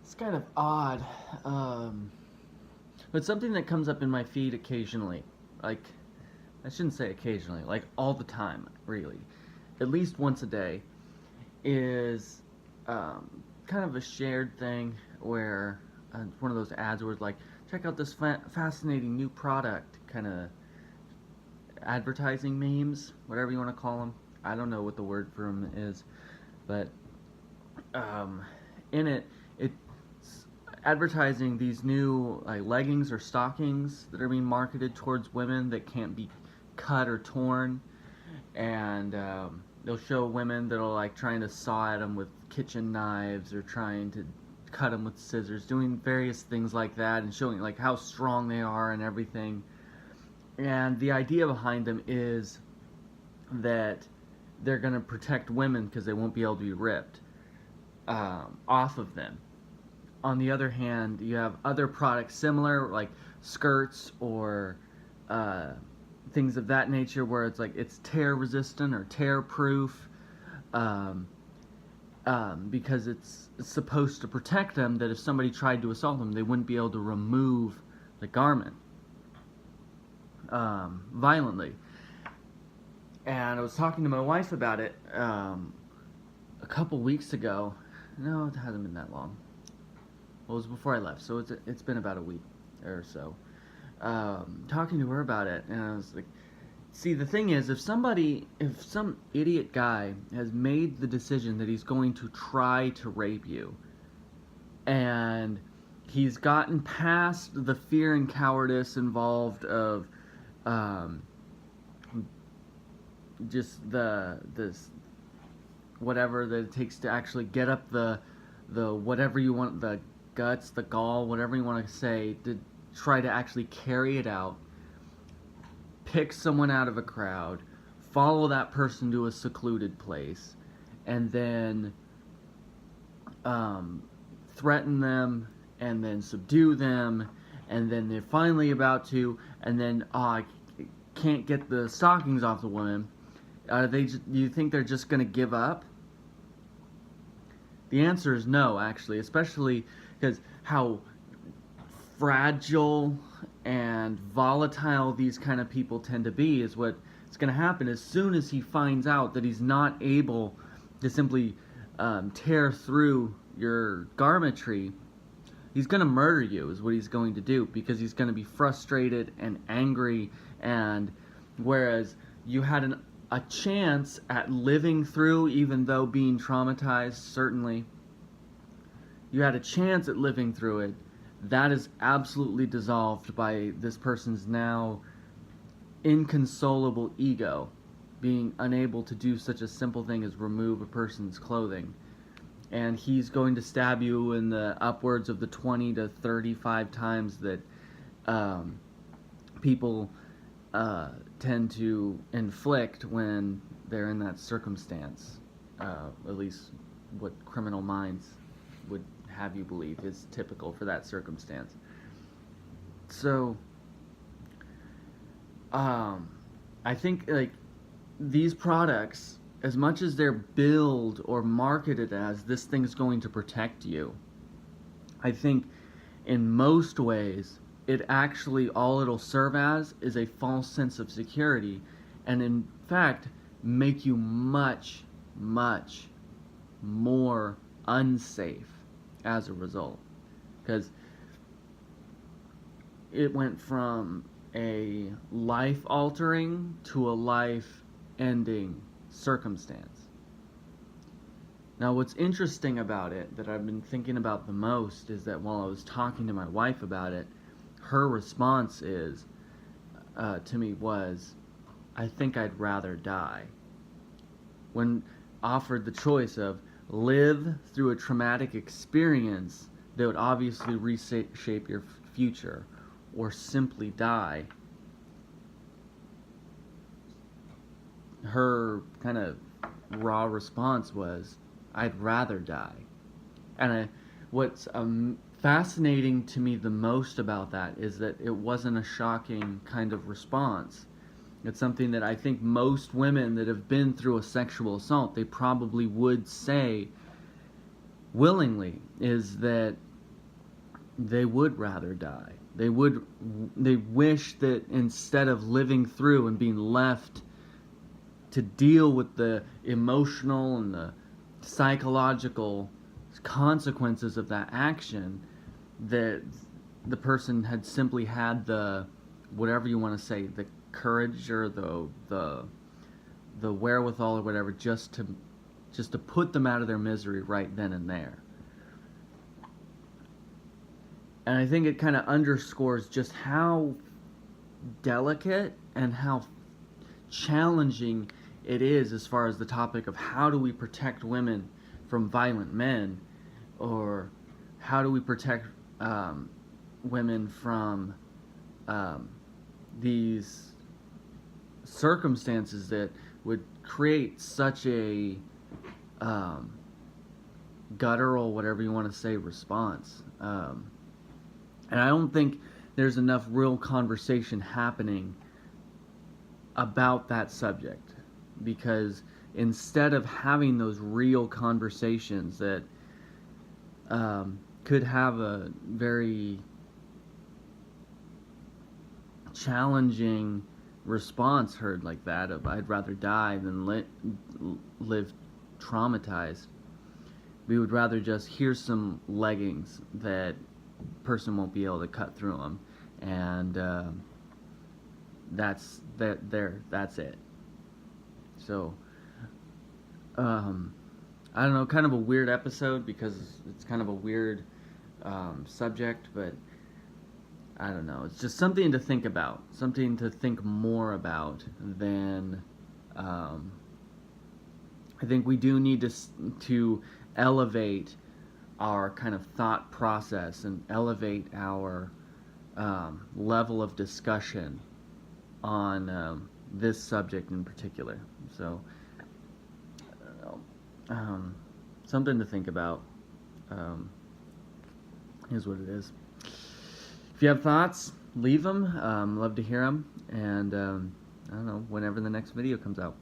It's kind of odd. But something that comes up in my feed occasionally, like, I shouldn't say occasionally, like all the time, really, at least once a day, is kind of a shared thing where one of those ads where it's like, check out this fascinating new product, kind of advertising memes, whatever you want to call them. I don't know what the word for them is, but um, in it, it's advertising these new like leggings or stockings that are being marketed towards women that can't be cut or torn, and they'll show women that are like trying to saw at them with kitchen knives or trying to cut them with scissors, doing various things like that, and showing like how strong they are and everything. And the idea behind them is that they're going to protect women because they won't be able to be ripped off of them. On the other hand, you have other products similar, like skirts or things of that nature, where it's like it's tear resistant or tear proof, um, because it's supposed to protect them. That if somebody tried to assault them, they wouldn't be able to remove the garment violently. And I was talking to my wife about it a couple weeks ago. No, it hasn't been that long. Well, it was before I left, so it's been about a week or so. Talking to her about it, and I was like, see, the thing is, if some idiot guy has made the decision that he's going to try to rape you, and he's gotten past the fear and cowardice involved of just this whatever that it takes to actually get up the whatever you want, the guts, the gall, whatever you want to say, to try to actually carry it out, pick someone out of a crowd, follow that person to a secluded place, and then threaten them, and then subdue them, and then they're finally about to, and then can't get the stockings off the woman. Do you think they're just going to give up? The answer is no, actually, especially because how fragile and volatile these kind of people tend to be is what's going to happen as soon as he finds out that he's not able to simply tear through your garmentry. He's going to murder you is what he's going to do, because he's going to be frustrated and angry. And whereas you had a chance at living through, even though being traumatized, certainly you had a chance at living through it, that is absolutely dissolved by this person's now inconsolable ego being unable to do such a simple thing as remove a person's clothing. And he's going to stab you in the upwards of the 20 to 35 times that people tend to inflict when they're in that circumstance. At least what criminal minds would have you believe is typical for that circumstance. So, I think like these products, as much as they're billed or marketed as this thing's going to protect you, I think in most ways it actually, all it'll serve as is a false sense of security, and in fact make you much, much more unsafe as a result. Because it went from a life-altering to a life-ending circumstance. Now, what's interesting about it that I've been thinking about the most is that while I was talking to my wife about it, her response is to me was, I think I'd rather die. When offered the choice of live through a traumatic experience that would obviously reshape your future, or simply die, her kind of raw response was, I'd rather die. And what's fascinating to me the most about that is that it wasn't a shocking kind of response. It's something that I think most women that have been through a sexual assault, they probably would say willingly, is that they would rather die. They wish that instead of living through and being left to deal with the emotional and the psychological consequences of that action, that the person had simply had the, whatever you want to say, the courage or the wherewithal or whatever, just to put them out of their misery right then and there. And I think it kind of underscores just how delicate and how challenging it is as far as the topic of how do we protect women from violent men, or how do we protect women from these circumstances that would create such a guttural, whatever you want to say, response. And I don't think there's enough real conversation happening about that subject, because instead of having those real conversations that could have a very challenging response heard like that of I'd rather die than live traumatized, we would rather just here's some leggings that person won't be able to cut through them, and that's it. So I don't know, kind of a weird episode because it's kind of a weird subject, but I don't know, it's just something to think about, something to think more about than I think we do need to elevate our kind of thought process and elevate our level of discussion on this subject in particular. So, something to think about is what it is. If you have thoughts, leave them. Love to hear them. And I don't know, whenever the next video comes out.